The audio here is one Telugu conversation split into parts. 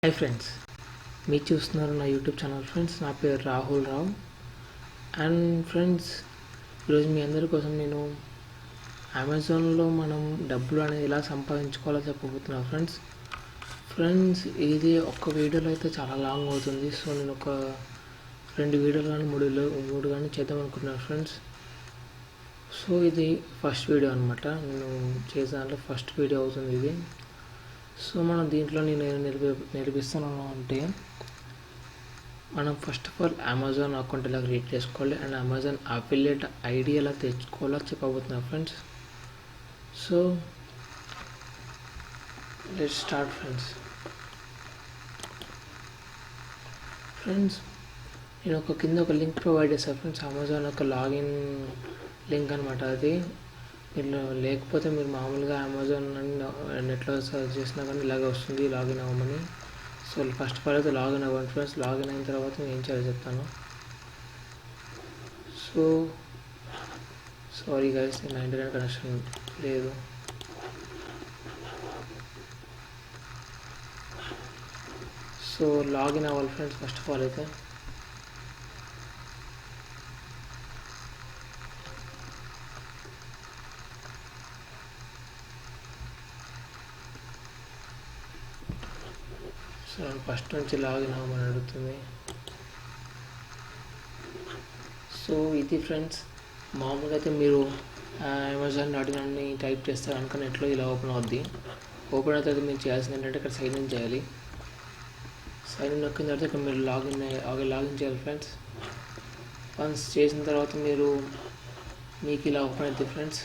హాయ్ ఫ్రెండ్స్, మీరు చూస్తున్నారు నా యూట్యూబ్ ఛానల్. ఫ్రెండ్స్, నా పేరు రాహుల్ రావు. అండ్ ఫ్రెండ్స్, ఈరోజు మీ అందరి కోసం నేను అమెజాన్లో మనం డబ్బులు అనేది ఎలా సంపాదించుకోవాలో చెప్పబోతున్నాను. ఫ్రెండ్స్ ఇది ఒక్క వీడియోలో అయితే చాలా లాంగ్ అవుతుంది. సో నేను ఒక 2 వీడియోలు కానీ 3 కానీ చేద్దాం అనుకుంటున్నాను ఫ్రెండ్స్. సో ఇది ఫస్ట్ వీడియో అనమాట. నేను చేసే దాంట్లో ఫస్ట్ వీడియో అవుతుంది ఇది. సో మనం దీంట్లో నేను నేర్పిస్తున్నాను అంటే, మనం first of all Amazon account ఎలా క్రియేట్ చేసుకోవాలి అండ్ అమెజాన్ అఫిలియేట్ ఐడి ఎలా తెచ్చుకోవాలో చెప్పబోతున్నాను friends. So let's start friends. నేను కింద ఒక లింక్ ప్రొవైడ్ చేస్తాను ఫ్రెండ్స్. అమెజాన్ ఒక లాగిన్ లింక్ అనమాట. అది మీరు లేకపోతే మీరు మామూలుగా అమెజాన్ నెట్లో సర్చ్ చేసినా కానీ ఇలాగే వస్తుంది, లాగిన్ అవ్వమని. సో ఫస్ట్ ఆఫ్ ఆల్ అయితే లాగిన్ అవ్వండి ఫ్రెండ్స్. లాగిన్ అయిన తర్వాత నేను ఏం చేయాలో చెప్తాను. సో సారీ గైస్, నా ఇంటర్నెట్ కనెక్షన్ లేదు. సో లాగిన్ అవ్వాలి ఫ్రెండ్స్ ఫస్ట్ ఆఫ్ ఆల్ అయితే. సో ఫస్ట్ నుంచి లాగిన్ అవ్వమని అడుగుతుంది. సో ఇది ఫ్రెండ్స్, మామూలుగా అయితే మీరు అమెజాన్.in అని టైప్ చేస్తే కనుక నెట్లో ఇలా ఓపెన్ అవుద్ది. ఓపెన్ అవుతుంది. మీరు చేయాల్సింది ఏంటంటే ఇక్కడ సైన్ ఇన్ చేయాలి. సైన్ ఇన్ నొక్కిన తర్వాత ఇక్కడ మీరు లాగిన్ చేయాలి ఫ్రెండ్స్. వన్స్ చేసిన తర్వాత మీకు ఇలా ఓపెన్ అవుతుంది ఫ్రెండ్స్.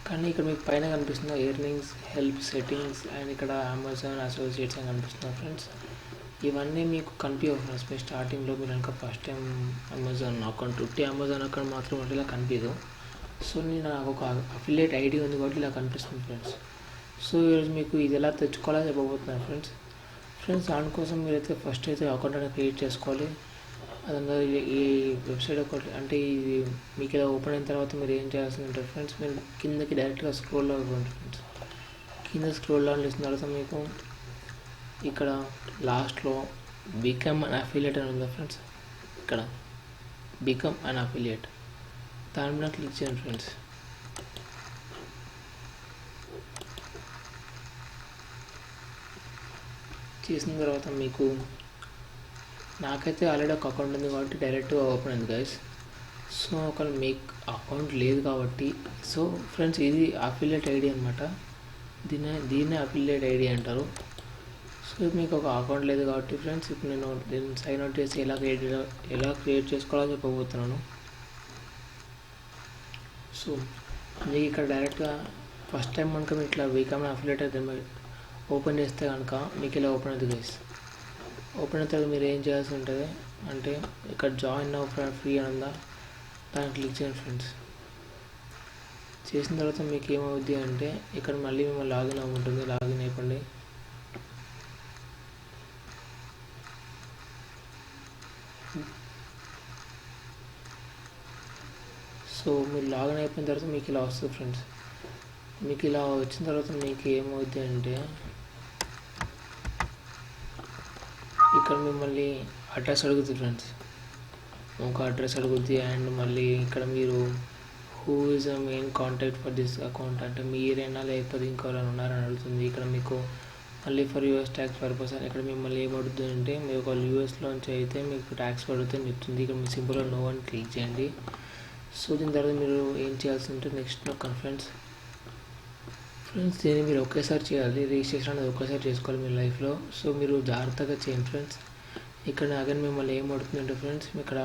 కానీ ఇక్కడ మీకు పైన కనిపిస్తున్న ఎర్నింగ్స్, హెల్ప్, సెట్టింగ్స్ అండ్ ఇక్కడ అమెజాన్ అసోసియేట్స్ అని కనిపిస్తున్నాయి ఫ్రెండ్స్. ఇవన్నీ మీకు కనిపించవు ఫ్రెండ్స్. మీరు స్టార్టింగ్లో మీరు కనుక ఫస్ట్ టైం అమెజాన్ అకౌంట్ మాత్రం అంటే ఇలా కనిపించదు. సో నాకు ఒక అఫిలియేట్ ఐడి ఉంది కాబట్టి ఇలా కనిపిస్తుంది ఫ్రెండ్స్. సో ఈరోజు మీకు ఇది ఎలా తెచ్చుకోవాలో చెప్పబోతున్నాను ఫ్రెండ్స్. దానికోసం మీరైతే ఫస్ట్ అయితే అకౌంట్ అనేది క్రియేట్ చేసుకోవాలి. అదంతా ఈ వెబ్సైట్ ఒకటి అంటే ఇది మీకు ఇలా ఓపెన్ అయిన తర్వాత మీరు ఏం చేయాల్సి ఉంటుంది ఫ్రెండ్స్. మీరు కిందకి డైరెక్ట్గా స్క్రోల్ అవ్వండి ఫ్రెండ్స్. కింద స్క్రోల్ డౌన్ చేసిన తర్వాత మీకు ఇక్కడ లాస్ట్లో బికమ్ అన్ అఫిలియేట్ అని ఉంది ఫ్రెండ్స్. ఇక్కడ బికమ్ అన్ అఫిలియేట్ దాని మీద క్లిక్ చేయండి ఫ్రెండ్స్. చేసిన తర్వాత మీకు నాకైతే ఆల్రెడీ ఒక అకౌంట్ ఉంది కాబట్టి డైరెక్ట్గా ఓపెన్ అయింది గైస్. సో ఒకవేళ మీకు అకౌంట్ లేదు కాబట్టి, సో ఫ్రెండ్స్ ఇది అఫిలియేట్ ఐడి అనమాట. దీన్నే అఫిలియేట్ ఐడి అంటారు. సో మీకు ఒక అకౌంట్ లేదు కాబట్టి ఫ్రెండ్స్, ఇప్పుడు నేను దీన్ని సైన్ అవుట్ చేసి ఎలా క్రియేట్ చేసుకోవాలో చెప్పబోతున్నాను. సో మీకు ఇక్కడ డైరెక్ట్గా ఫస్ట్ టైం కనుక మీకు ఇట్లా బికమ్ అఫిలియేట్ అయితే ఓపెన్ చేస్తే కనుక మీకు ఇలా ఓపెన్ అవుతుంది గైస్. ఓపెన్ అయిన తర్వాత మీరు ఏం చేయాల్సి ఉంటుంది అంటే ఇక్కడ జాయిన్ నౌ ఫ్రీ అని ఉందా, దాన్ని క్లిక్ చేయండి ఫ్రెండ్స్. చేసిన తర్వాత మీకు ఏమవుద్ది అంటే ఇక్కడ మళ్ళీ మిమ్మల్ని లాగిన్ అవ్వమంటుంది. లాగిన్ అయిపోండి. సో మీరు లాగిన్ అయిపోయిన తర్వాత మీకు ఇలా వస్తుంది ఫ్రెండ్స్. మీకు ఇలా వచ్చిన తర్వాత మీకు ఏమవుద్ది అంటే ఇక్కడ మిమ్మల్ని అడ్రస్ అడుగుతుంది ఫ్రెండ్స్. ఒక అడ్రస్ అడుగుద్ది. అండ్ మళ్ళీ ఇక్కడ మీరు who is the main contact for this account అంటే మీరైనా లేకపోతే ఇంకెవరైనా ఉన్నారని అడుగుతుంది. ఇక్కడ మీకు మళ్ళీ ఫర్ యూఎస్ ట్యాక్స్ పర్పస్ అని ఇక్కడ మిమ్మల్ని ఏమడుతుంది అంటే మీరు ఒక యూఎస్లోంచి అయితే మీకు ట్యాక్స్ పడుతుందని చెప్తుంది. ఇక్కడ మీ సింపుల్గా నో అని క్లిక్ చేయండి. సో దీని తర్వాత మీరు ఏం చేయాల్సి ఉంటే నెక్స్ట్ నొక్కండి ఫ్రెండ్స్. దీన్ని మీరు ఒకేసారి చేయాలి. రిజిస్ట్రేషన్ అనేది ఒకేసారి చేసుకోవాలి మీ లైఫ్లో. సో మీరు జాగ్రత్తగా చేయండి ఫ్రెండ్స్. ఇక్కడ అగైన్ మిమ్మల్ని ఏం పడుతుందంటే ఫ్రెండ్స్, ఇక్కడ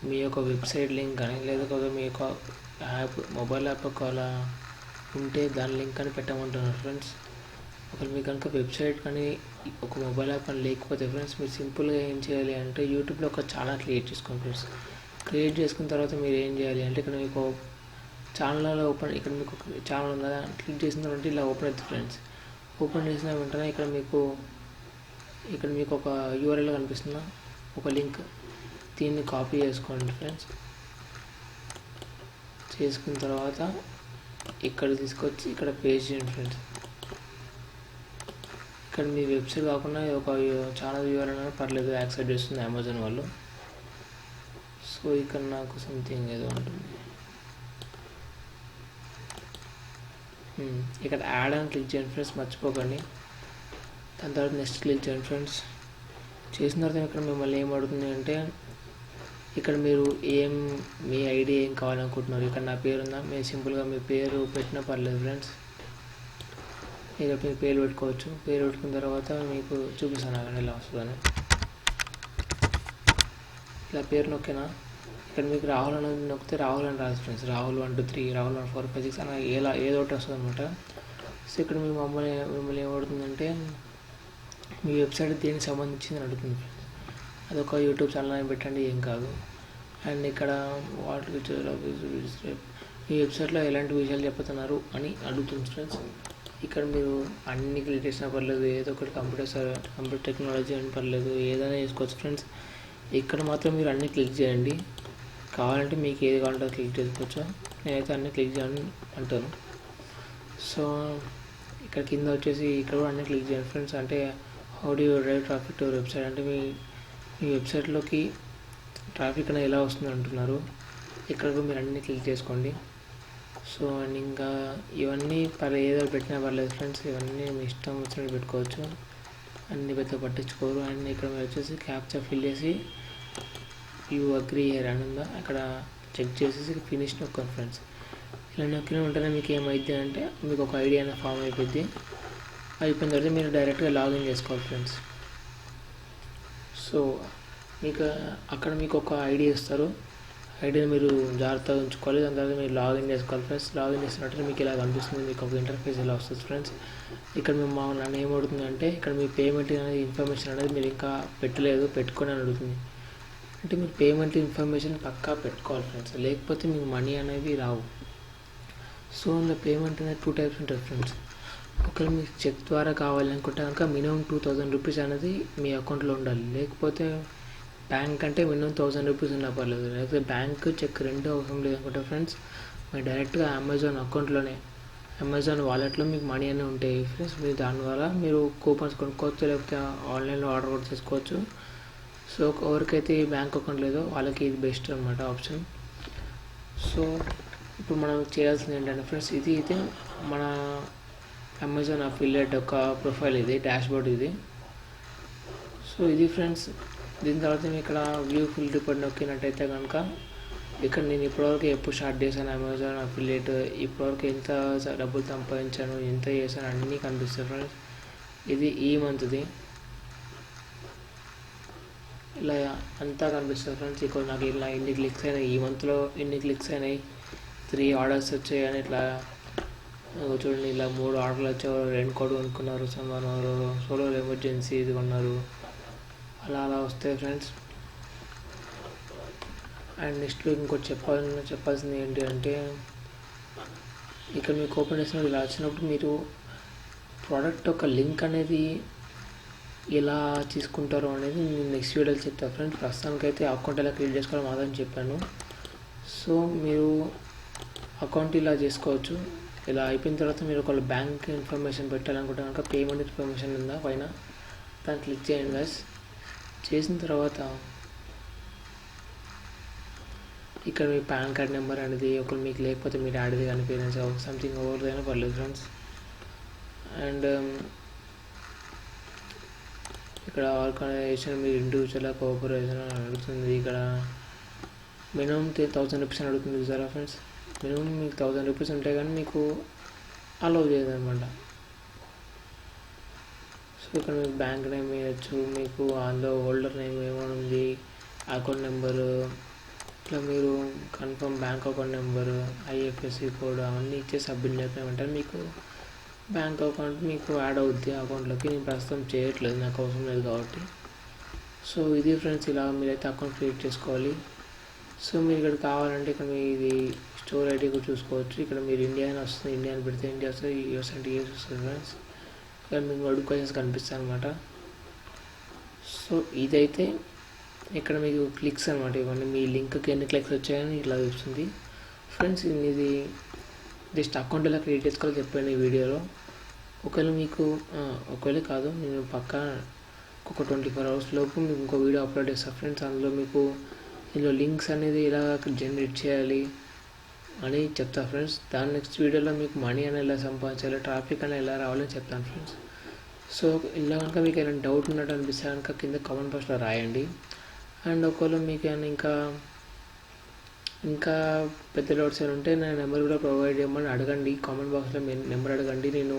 మీ యొక్క వెబ్సైట్ లింక్ కానీ లేదా మీ యొక్క మొబైల్ యాప్ అలా ఉంటే దాని లింక్ అని పెట్టమంటున్నారు ఫ్రెండ్స్. ఒకవేళ మీకు కనుక వెబ్సైట్ కానీ ఒక మొబైల్ యాప్ అని లేకపోతే ఫ్రెండ్స్, మీరు సింపుల్గా ఏం చేయాలి అంటే యూట్యూబ్లో ఒక ఛానల్ క్రియేట్ చేసుకోండి ఫ్రెండ్స్. క్రియేట్ చేసుకున్న తర్వాత మీరు ఏం చేయాలి అంటే ఇక్కడ మీకు ఛానల్లో ఇక్కడ మీకు ఒక ఛానల్ ఉంది కదా, క్లిక్ చేసిన తర్వాత ఇలా ఓపెన్ అవుతుంది ఫ్రెండ్స్. ఓపెన్ చేసిన వెంటనే ఇక్కడ మీకు ఒక యూఆర్ఎల్ కనిపిస్తున్న ఒక లింక్, దీన్ని కాపీ చేసుకోండి ఫ్రెండ్స్. చేసుకున్న తర్వాత ఇక్కడ తీసుకొచ్చి ఇక్కడ పేస్ట్ చేయండి ఫ్రెండ్స్. ఇక్కడ మీ వెబ్సైట్ కాకుండా ఒక ఛానల్ వ్యూవర్ పర్లేదు యాక్సెప్ట్ చేస్తుంది అమెజాన్ వాళ్ళు. సో ఇక్కడ నాకు సంథింగ్ ఏదో ఉంటుంది. ఇక్కడ యాడ్ అని క్లిక్ చేయండి ఫ్రెండ్స్, మర్చిపోకండి. దాని తర్వాత నెక్స్ట్ క్లిక్ చేయండి ఫ్రెండ్స్. చేసిన తర్వాత ఇక్కడ మిమ్మల్ని ఏం అడుగుతుంది అంటే ఇక్కడ మీరు మీ ఐడి ఏం కావాలనుకుంటున్నారు. ఇక్కడ నా పేరు ఉందా, మీరు సింపుల్గా మీ పేరు పెట్టినా పర్లేదు ఫ్రెండ్స్. ఇక మీ పేరు పెట్టుకోవచ్చు. పేరు పెట్టుకున్న తర్వాత మీకు చూపిస్తాను అక్కడ ఎలా వస్తుందని. ఇలా పేరు నొక్కినా ఇక్కడ మీకు రాహుల్ అనేది నొక్కితే రాహుల్ అని రాదు ఫ్రెండ్స్. రాహుల్ 1 2 3 రాహుల్ 1 4 5 6 అని ఏదో ఒకటి వస్తుంది అనమాట. సో ఇక్కడ మిమ్మల్ని ఏమడుతుందంటే మీ వెబ్సైట్ దేనికి సంబంధించింది అని అడుగుతుంది ఫ్రెండ్స్. అదొక యూట్యూబ్ ఛానల్ అని పెట్టండి, ఏం కాదు. అండ్ ఇక్కడ మీ వెబ్సైట్లో ఎలాంటి విషయాలు చెప్తున్నారు అని అడుగుతుంది ఫ్రెండ్స్. ఇక్కడ మీరు అన్ని క్లిక్ చేసినా పర్లేదు, ఏదో ఒకటి కంప్యూటర్ టెక్నాలజీ అని పర్లేదు, ఏదైనా చేసుకోవచ్చు ఫ్రెండ్స్. ఇక్కడ మాత్రం మీరు అన్ని క్లిక్ చేయండి. కావాలంటే మీకు ఏది కావాలంటే క్లిక్ చేసుకోవచ్చు. నేనైతే అన్ని క్లిక్ చేయండి అంటాను. సో ఇక్కడ కింద వచ్చేసి ఇక్కడ కూడా అన్ని క్లిక్ చేయండి ఫ్రెండ్స్. అంటే how do you drive traffic to website, అంటే మీ వెబ్సైట్లోకి ట్రాఫిక్ అనేది ఎలా వస్తుంది అంటున్నారు. ఇక్కడ కూడా మీరు అన్ని క్లిక్ చేసుకోండి. సో అండ్ ఇంకా ఇవన్నీ ఏదో పెట్టినా పర్లేదు ఫ్రెండ్స్. ఇవన్నీ మీ ఇష్టం వచ్చినట్టు పెట్టుకోవచ్చు, అన్ని పెద్ద పట్టించుకోరు. అండ్ ఇక్కడ మీరు వచ్చేసి క్యాప్చా ఫిల్ చేసి యూ అగ్రీ హియర్ అని ఉందా అక్కడ చెక్ చేసేసి ఫినిష్ నొక్కండి ఫ్రెండ్స్. ఇలా నొక్కిన వెంటనే మీకు ఏమైంది అంటే మీకు ఒక ఐడి అనేది ఫామ్ అయిపోయింది. అయిపోయిన తర్వాత మీరు డైరెక్ట్గా లాగిన్ చేసుకోవాలి ఫ్రెండ్స్. సో అక్కడ మీకు ఒక ఐడి ఇస్తారు. ఐడిని మీరు జాగ్రత్తగా ఉంచుకోవాలి. దాని తర్వాత మీరు లాగిన్ చేసుకోవాలి ఫ్రెండ్స్. లాగిన్ చేసినట్టు మీకు ఇలా కనిపిస్తుంది, మీకు ఒక ఇంటర్ఫేస్ ఇలా వస్తుంది ఫ్రెండ్స్. ఇక్కడ మేము నన్ను ఏమడుగుతుందంటే ఇక్కడ మీ పేమెంట్ అనేది ఇన్ఫర్మేషన్ అనేది మీరు ఇంకా పెట్టలేదు, పెట్టుకొని అని అడుగుతుంది. అంటే మీరు పేమెంట్ ఇన్ఫర్మేషన్ పక్కా పెట్టుకోవాలి ఫ్రెండ్స్, లేకపోతే మీకు మనీ అనేవి రావు. సో అందులో పేమెంట్ అనేది 2 టైప్స్ ఉంటుంది ఫ్రెండ్స్. ఒకవేళ మీకు చెక్ ద్వారా కావాలనుకుంటే కనుక మినిమం 2000 రూపీస్ అనేది మీ అకౌంట్లో ఉండాలి. లేకపోతే బ్యాంక్ అంటే మినిమం 1000 రూపీస్ ఉన్నా పర్లేదు. లేకపోతే బ్యాంక్ చెక్ రెండు అవసరం లేదనుకుంటే ఫ్రెండ్స్ మీరు డైరెక్ట్గా అమెజాన్ అకౌంట్లోనే అమెజాన్ వాలెట్లో మీకు మనీ అనేవి ఉంటాయి ఫ్రెండ్స్. మీరు దాని ద్వారా మీరు కూపన్స్ కొనుక్కోవచ్చు, లేకపోతే ఆన్లైన్లో ఆర్డర్ కూడా చేసుకోవచ్చు. సో ఎవరికైతే బ్యాంక్ అకౌంట్ లేదో వాళ్ళకి ఇది బెస్ట్ అనమాట ఆప్షన్. సో ఇప్పుడు మనం చేయాల్సింది ఏంటంటే ఫ్రెండ్స్ ఇది అయితే మన అమెజాన్ అఫిలియేట్ యొక్క ప్రొఫైల్, ఇది డాష్బోర్డ్ ఇది. సో ఇది ఫ్రెండ్స్. దీని తర్వాత నేను ఇక్కడ వ్యూ ఫుల్ రిపోర్ట్ నొక్కినట్టయితే కనుక ఇక్కడ నేను ఇప్పటివరకు ఎప్పుడు స్టార్ట్ చేశాను అమెజాన్ అఫిలియేట్, ఇప్పటివరకు ఎంత డబ్బులు సంపాదించాను, ఎంత చేశాను అన్నీ కనిపిస్తాయి ఫ్రెండ్స్. ఇది ఈ మంత్ది ఇలా అంతా కనిపిస్తుంది ఫ్రెండ్స్. ఇక్కడ నాకు ఇలా ఇన్ని క్లిక్స్ అయినాయి, ఈ మంత్లో ఇన్ని క్లిక్స్ అయినాయి, 3 ఆర్డర్స్ వచ్చాయి అని ఇట్లా చూడండి. ఇలా 3 ఆర్డర్లు వచ్చారు, రెయిన్ కోట్ కొనుక్కున్నారు, సోలార్ ఎమర్జెన్సీ ఇది కొన్నారు, అలా వస్తాయి ఫ్రెండ్స్. అండ్ నెక్స్ట్ ఇంకోటి చెప్పాల్సింది ఏంటి అంటే ఇక్కడ మీకు ఓపెన్ చేసినప్పుడు ఇలా వచ్చినప్పుడు మీరు ప్రోడక్ట్ యొక్క లింక్ అనేది ఎలా తీసుకుంటారో అనేది నేను నెక్స్ట్ వీడియోలో చెప్తాను ఫ్రెండ్స్. ప్రస్తుతానికైతే అకౌంట్ ఎలా క్రియేట్ చేసుకోవాలో మాత్రం చెప్పాను. సో మీరు అకౌంట్ ఇలా చేసుకోవచ్చు. ఇలా అయిపోయిన తర్వాత మీరు ఒక బ్యాంక్ ఇన్ఫర్మేషన్ పెట్టాలనుకుంటే కనుక పేమెంట్ ఇన్ఫర్మేషన్ ఉందా పైన, దాన్ని క్లిక్ చేయండి గైస్. చేసిన తర్వాత ఇక్కడ మీ పాన్ కార్డ్ నెంబర్ అనేది ఒకరు మీకు లేకపోతే మీరు యాడ్ది కానీ పేరెంట్స్ సంథింగ్ ఎవరిదైనా పర్లేదు ఫ్రెండ్స్. అండ్ ఇక్కడ ఆర్గనైజేషన్ మీరు ఇండివిజువల్ కోఆపరేషన్ అని అడుగుతుంది. ఇక్కడ మినిమం 1000 రూపీస్ అని అడుగుతుంది చూసారా ఫ్రెండ్స్. మినిమం మీకు 1000 రూపీస్ ఉంటే కానీ మీకు అలౌ చేయదన్నమాట. సో ఇక్కడ మీకు బ్యాంక్ నేమ్ వేయచ్చు, మీకు అందులో హోల్డర్ నేమ్ ఏమైనా ఉంది, అకౌంట్ నెంబరు, ఇట్లా మీరు confirm bank account number, IFSC code అవన్నీ ఇచ్చే సబ్మిట్ చేయమంటారు. మీకు బ్యాంక్ అకౌంట్ మీకు యాడ్ అవుద్ది అకౌంట్లోకి. నేను ప్రస్తుతం చేయట్లేదు, నాకు అవసరం లేదు కాబట్టి. సో ఇది ఫ్రెండ్స్, ఇలా మీరైతే అకౌంట్ క్రియేట్ చేసుకోవాలి. సో మీరు ఇక్కడ కావాలంటే ఇక్కడ మీ ఇది స్టోర్ ఐడి కూడా చూసుకోవచ్చు. ఇక్కడ మీరు ఇండియా అని వస్తుంది, ఇండియా అని పెడితే ఇండియా వస్తుంది, యూఎస్ అంటే యూఎస్ వస్తుంది ఫ్రెండ్స్. ఇక్కడ మీకు నోటిఫికేషన్స్ కనిపిస్తాయి అనమాట. సో ఇదైతే ఇక్కడ మీకు క్లిక్స్ అనమాట. ఇవన్నీ మీ లింక్కి ఎన్ని క్లిక్స్ వచ్చాయని ఇట్లా చూస్తుంది ఫ్రెండ్స్. ఇది జస్ట్ అకౌంట్ ఎలా క్రియేట్ చేసుకోవాలో చెప్పాను ఈ వీడియోలో. ఒకవేళ మీకు ఒకవేళ కాదు, నేను పక్కా ఒక 24 hours లోపు మీకు ఇంకో వీడియో అప్లోడ్ చేస్తాను ఫ్రెండ్స్. అందులో మీకు ఇందులో లింక్స్ అనేది ఎలా జనరేట్ చేయాలి అని చెప్తా ఫ్రెండ్స్. దాని నెక్స్ట్ వీడియోలో మీకు మనీ అని ఎలా సంపాదించాలి, ట్రాఫిక్ అని ఎలా రావాలని చెప్తాను ఫ్రెండ్స్. సో ఇలా కనుక మీకు ఏమైనా డౌట్ ఉన్నట్టు అనిపిస్తే కనుక కింద కామెంట్ బాక్స్లో రాయండి. అండ్ ఒకవేళ మీకు ఏమైనా ఇంకా పెద్ద డౌట్స్ ఏమైనా ఉంటే నా నెంబర్ కూడా ప్రొవైడ్ చేయమని అడగండి. కామెంట్ బాక్స్లో మీ నెంబర్ అడగండి. నేను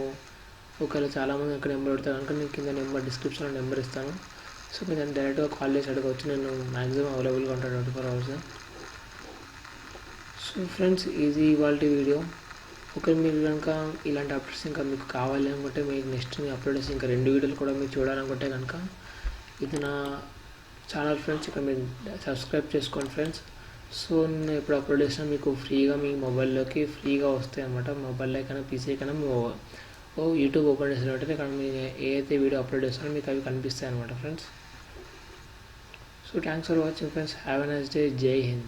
ఒకవేళ చాలామంది అక్కడ నెంబర్ పెడతాను కనుక నేను కింద నెంబర్ డిస్క్రిప్షన్లో నెంబర్ ఇస్తాను. సో మీరు దాన్ని డైరెక్ట్గా కాల్ చేసి అడగవచ్చు. నేను మ్యాక్సిమం అవైలబుల్గా ఉంటాను 24 hours. సో ఫ్రెండ్స్, ఇది ఇవాళ వీడియో. ఒకవేళ మీరు కనుక ఇలాంటి అప్డేట్స్ ఇంకా మీకు కావాలి అనుకుంటే, మీకు నెక్స్ట్ నేను అప్లోడ్ చేసి ఇంకా 2 వీడియోలు కూడా మీరు చూడాలనుకుంటే కనుక ఇది నా ఛానల్ ఫ్రెండ్స్. ఇక్కడ మీరు సబ్స్క్రైబ్ చేసుకోండి ఫ్రెండ్స్. సో నేను ఎప్పుడు అప్లోడ్ చేసినా మీకు ఫ్రీగా మీ మొబైల్లోకి ఫ్రీగా వస్తాయి అన్నమాట. మొబైల్లో కన్నా పీసీ కన్నా యూట్యూబ్ ఓపెన్ చేసిన వెంటనే ఇక్కడ మీరు ఏదైతే వీడియో అప్లోడ్ చేస్తారో మీకు అవి కనిపిస్తాయి అన్నమాట friends. So thanks for watching friends. Have a nice day. జై హింద్.